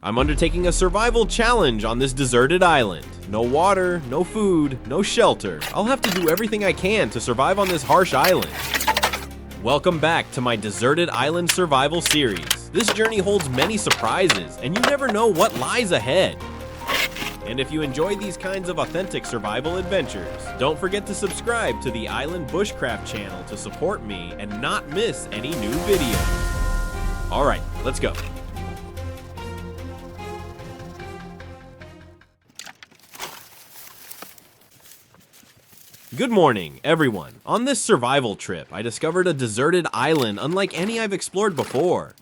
I'm undertaking a survival challenge on this deserted island. No water, no food, no shelter. I'll have to do everything I can to survive on this harsh island. Welcome back to my Deserted Island Survival series. This journey holds many surprises, and you never know what lies ahead. And if you enjoy these kinds of authentic survival adventures, don't forget to subscribe to the Island Bushcraft channel to support me and not miss any new videos. Alright, let's go. Good morning, everyone. On this survival trip, I discovered a deserted island unlike any I've explored before.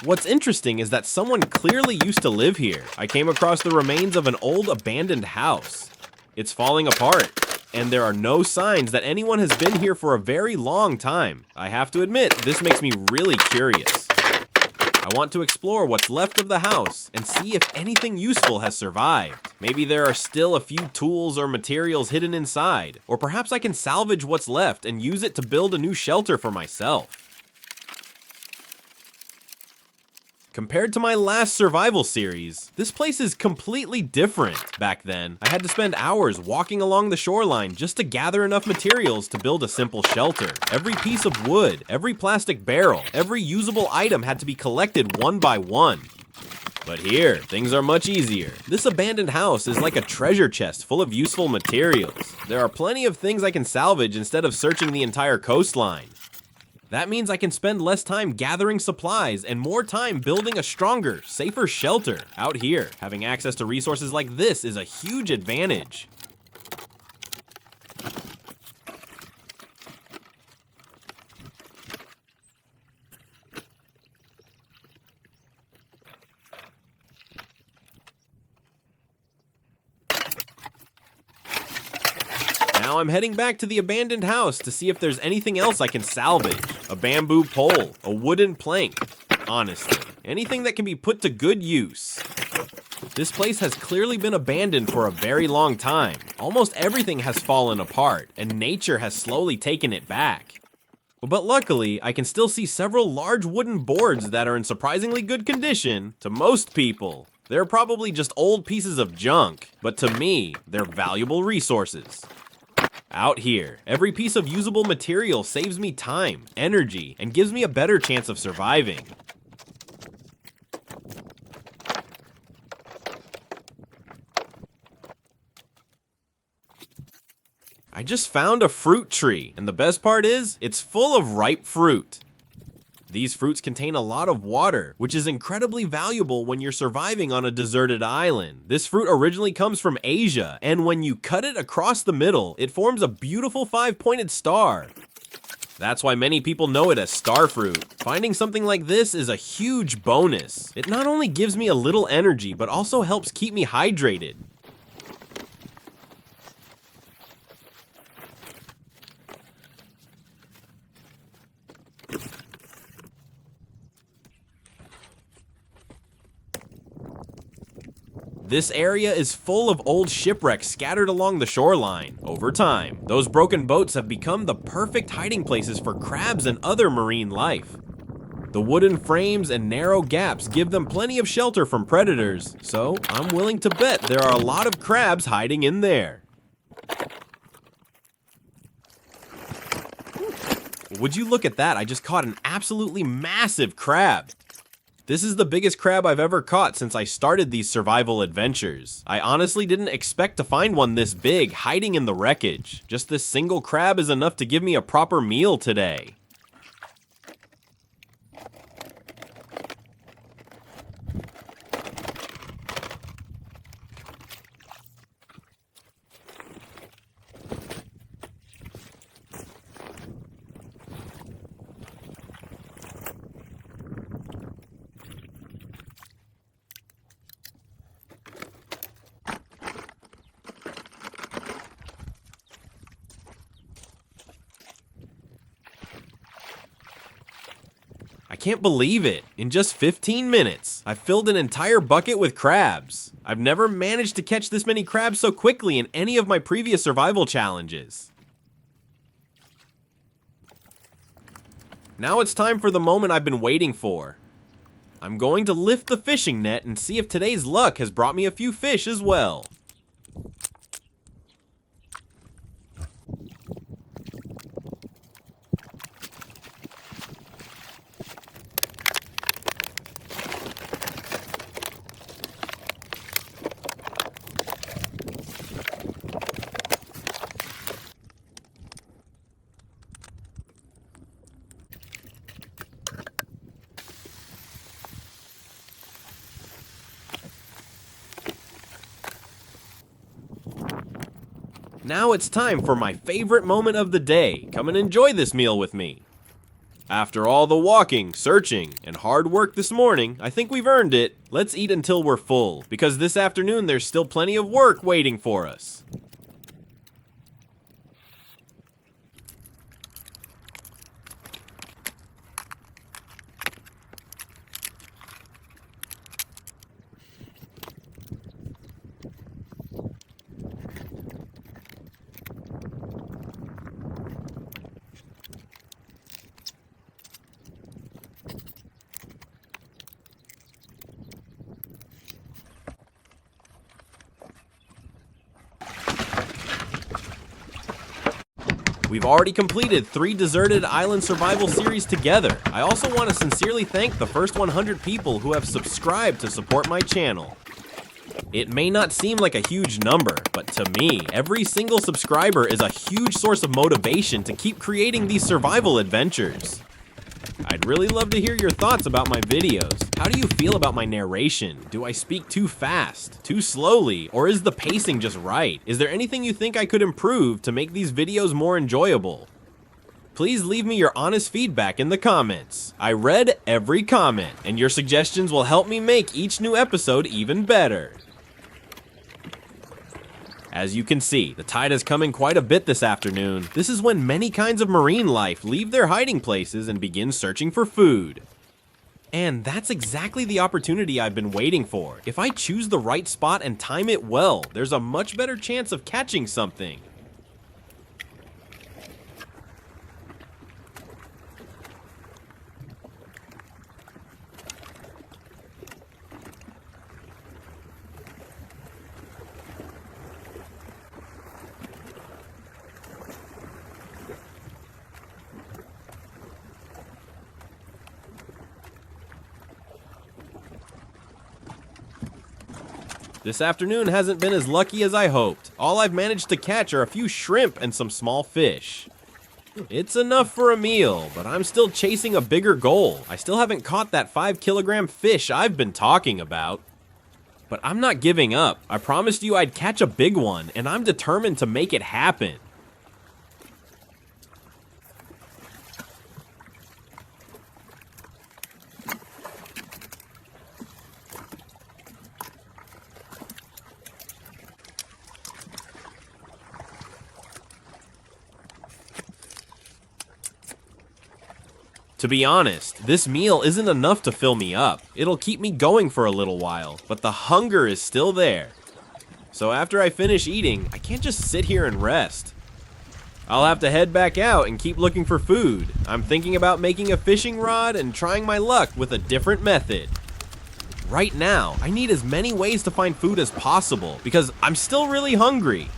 What's interesting is that someone clearly used to live here. I came across the remains of an old abandoned house. It's falling apart, and there are no signs that anyone has been here for a very long time. I have to admit, this makes me really curious. I want to explore what's left of the house and see if anything useful has survived. Maybe there are still a few tools or materials hidden inside, or perhaps I can salvage what's left and use it to build a new shelter for myself. Compared to my last survival series, this place is completely different. Back then, I had to spend hours walking along the shoreline just to gather enough materials to build a simple shelter. Every piece of wood, every plastic barrel, every usable item had to be collected one by one. But here, things are much easier. This abandoned house is like a treasure chest full of useful materials. There are plenty of things I can salvage instead of searching the entire coastline. That means I can spend less time gathering supplies and more time building a stronger, safer shelter out here. Having access to resources like this is a huge advantage. Now I'm heading back to the abandoned house to see if there's anything else I can salvage. A bamboo pole, a wooden plank. Honestly, anything that can be put to good use. This place has clearly been abandoned for a very long time. Almost everything has fallen apart, and nature has slowly taken it back. But luckily, I can still see several large wooden boards that are in surprisingly good condition to most people. They're probably just old pieces of junk, but to me, they're valuable resources. Out here, every piece of usable material saves me time, energy, and gives me a better chance of surviving. I just found a fruit tree, and the best part is, it's full of ripe fruit. These fruits contain a lot of water, which is incredibly valuable when you're surviving on a deserted island. This fruit originally comes from Asia, and when you cut it across the middle, it forms a beautiful five-pointed star. That's why many people know it as star fruit. Finding something like this is a huge bonus. It not only gives me a little energy, but also helps keep me hydrated. This area is full of old shipwrecks scattered along the shoreline. Over time, those broken boats have become the perfect hiding places for crabs and other marine life. The wooden frames and narrow gaps give them plenty of shelter from predators, so I'm willing to bet there are a lot of crabs hiding in there. Would you look at that? I just caught an absolutely massive crab. This is the biggest crab I've ever caught since I started these survival adventures. I honestly didn't expect to find one this big hiding in the wreckage. Just this single crab is enough to give me a proper meal today. I can't believe it. In just 15 minutes, I filled an entire bucket with crabs. I've never managed to catch this many crabs so quickly in any of my previous survival challenges. Now it's time for the moment I've been waiting for. I'm going to lift the fishing net and see if today's luck has brought me a few fish as well. Now it's time for my favorite moment of the day. Come and enjoy this meal with me. After all the walking, searching, and hard work this morning, I think we've earned it. Let's eat until we're full, because this afternoon there's still plenty of work waiting for us. We've already completed 3 deserted island survival series together. I also want to sincerely thank the first 100 people who have subscribed to support my channel. It may not seem like a huge number, but to me, every single subscriber is a huge source of motivation to keep creating these survival adventures. I'd really love to hear your thoughts about my videos. How do you feel about my narration? Do I speak too fast, too slowly, or is the pacing just right? Is there anything you think I could improve to make these videos more enjoyable? Please leave me your honest feedback in the comments. I read every comment, and your suggestions will help me make each new episode even better. As you can see, the tide has come in quite a bit this afternoon. This is when many kinds of marine life leave their hiding places and begin searching for food. And that's exactly the opportunity I've been waiting for. If I choose the right spot and time it well, there's a much better chance of catching something. This afternoon hasn't been as lucky as I hoped. All I've managed to catch are a few shrimp and some small fish. It's enough for a meal, but I'm still chasing a bigger goal. I still haven't caught that 5-kilogram fish I've been talking about. But I'm not giving up. I promised you I'd catch a big one, and I'm determined to make it happen. To be honest, this meal isn't enough to fill me up. It'll keep me going for a little while, but the hunger is still there. So after I finish eating, I can't just sit here and rest. I'll have to head back out and keep looking for food. I'm thinking about making a fishing rod and trying my luck with a different method. Right now, I need as many ways to find food as possible because I'm still really hungry.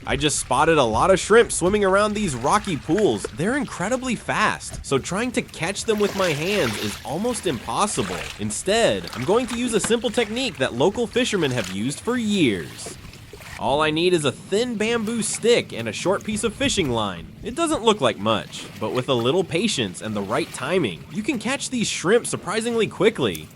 I just spotted a lot of shrimp swimming around these rocky pools. They're incredibly fast, so trying to catch them with my hands is almost impossible. Instead, I'm going to use a simple technique that local fishermen have used for years. All I need is a thin bamboo stick and a short piece of fishing line. It doesn't look like much, but with a little patience and the right timing, you can catch these shrimp surprisingly quickly.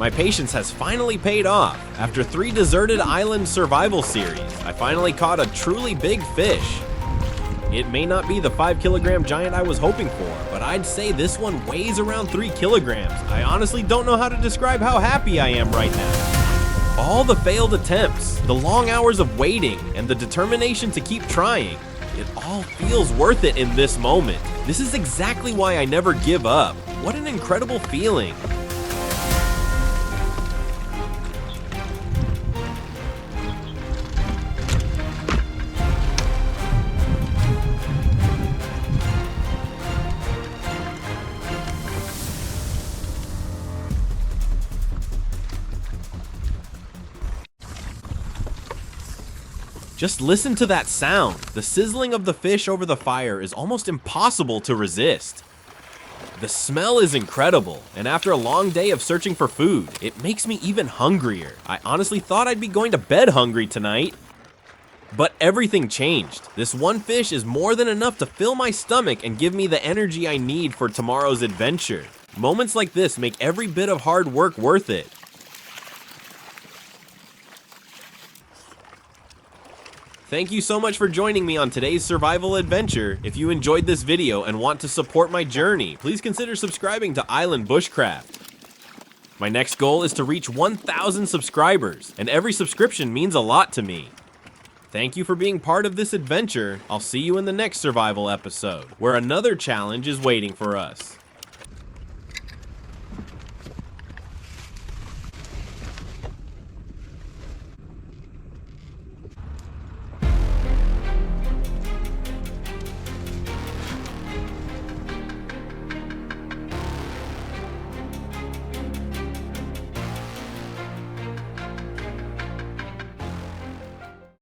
My patience has finally paid off. After 3 deserted island survival series, I finally caught a truly big fish. It may not be the 5-kilogram giant I was hoping for, but I'd say this one weighs around 3 kilograms. I honestly don't know how to describe how happy I am right now. All the failed attempts, the long hours of waiting, and the determination to keep trying, it all feels worth it in this moment. This is exactly why I never give up. What an incredible feeling. Just listen to that sound. The sizzling of the fish over the fire is almost impossible to resist. The smell is incredible, and after a long day of searching for food, it makes me even hungrier. I honestly thought I'd be going to bed hungry tonight. But everything changed. This one fish is more than enough to fill my stomach and give me the energy I need for tomorrow's adventure. Moments like this make every bit of hard work worth it. Thank you so much for joining me on today's survival adventure. If you enjoyed this video and want to support my journey, please consider subscribing to Island Bushcraft. My next goal is to reach 1,000 subscribers, and every subscription means a lot to me. Thank you for being part of this adventure. I'll see you in the next survival episode, where another challenge is waiting for us.